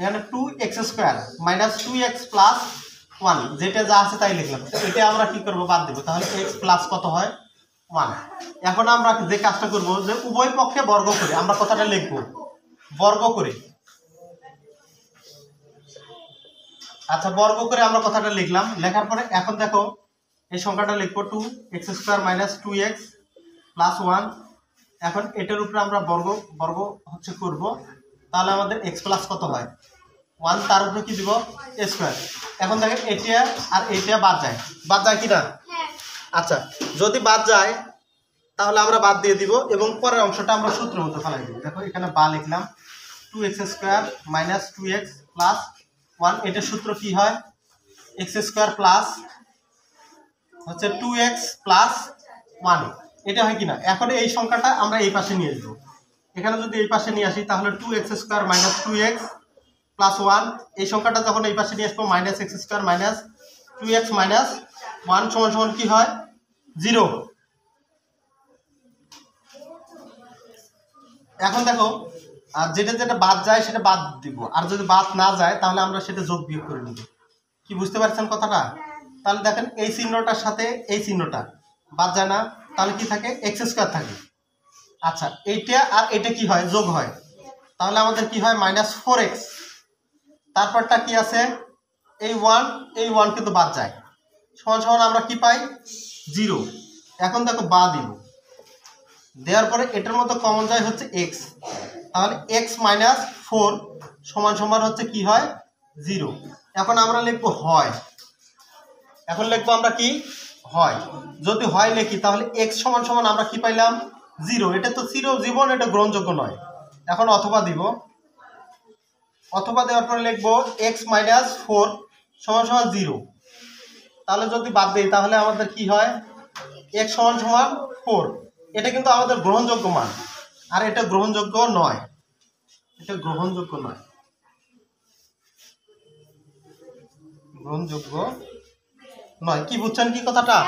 এখানে 2x² minus 2x plus 1 যেটা যা আছে তাই লিখলাম। এটা আমরা কি করব, বাদ দেব। তাহলে x প্লাস কত হয় 1। এখন আমরা যে কাজটা করব, যে উভয় পক্ষে বর্গ করে আমরা কথাটা লিখব, বর্গ করে। আচ্ছা, বর্গ করে আমরা কথাটা লিখলাম। লেখার পরে এখন দেখো এই সংখ্যাটা লিখবো 2x² মাইনাস 2x প্লাস 1। এখন এটার উপরে আমরা বর্গ বর্গ হচ্ছে করব, তাহলে আমাদের x প্লাস কত হয় 1, তার উপরে কি দিব স্কোয়ার। এখন দেখেন এটা আর এটা বাদ যায় কি না? আচ্ছা, যদি বাদ যায় তাহলে আমরা বাদ দিয়ে দিব এবং পরের অংশটা আমরা সূত্র মতো ফেলাই দিব। দেখো এখানে বা লিখলাম 2x² মাইনাস 2x প্লাস 1। এটার সূত্র কি হয়, x² প্লাস হচ্ছে 2x প্লাস 1, এটা হয় কিনা? এখন এই সংখ্যাটা আমরা এই পাশে নিয়ে আসবো। এখানে যদি এই পাশে নিয়ে আসি তাহলে 2x² মাইনাস 2x প্লাস 1, এই সংখ্যাটা যখন এই পাশে নিয়ে আসবো minus x² minus 2x minus 1 সমান সমান কি হয় 0। এখন দেখো আর যেটা যেটা বাদ যায় সেটা বাদ দিব, আর যদি বাদ না যায় তাহলে আমরা সেটা যোগ বিয়োগ করে নিব। কি বুঝতে পারছেন কথাটা? তাহলে দেখেন এই চিহ্নটার সাথে এই চিহ্নটা বাদ যায় না, তাহলে কি থাকে x² থাকে। আচ্ছা, এইটা আর এটা কি হয়, যোগ হয়। তাহলে আমাদের কি হয় মাইনাস 4x। তারপরটা কি আছে, এই 1 কিন্তু বাদ যায়, সমান সমান আমরা কি পাই 0। এখন দেখো বা দিব, দেওয়ার পরে এটার মধ্যে কমন যায় হচ্ছে x, তাহলে x মাইনাস 4 সমান সমান হচ্ছে কি হয় 0। এখন আমরা লিখবো হয়, এখন লিখবো আমরা কি হয়। যদি হয় লিখি তাহলে x সমান সমান আমরা কি পাইলাম 0। এটা তো চিরজীবন এটা গ্রহণযোগ্য নয়। এখন অথবা দিব, অথবা দেওয়ার পরে লিখবো x মাইনাস 4 সমান সমান 0। তাহলে যদি বাদ দিই তাহলে আমাদের কি হয় x সমান সমান 4। এটা কিন্তু আমাদের গ্রহণযোগ্য মান, আর এটা গ্রহণযোগ্য নয়, এটা গ্রহণযোগ্য নয়, গ্রহণযোগ্য নয়। কি বুঝছেন কি কথাটা?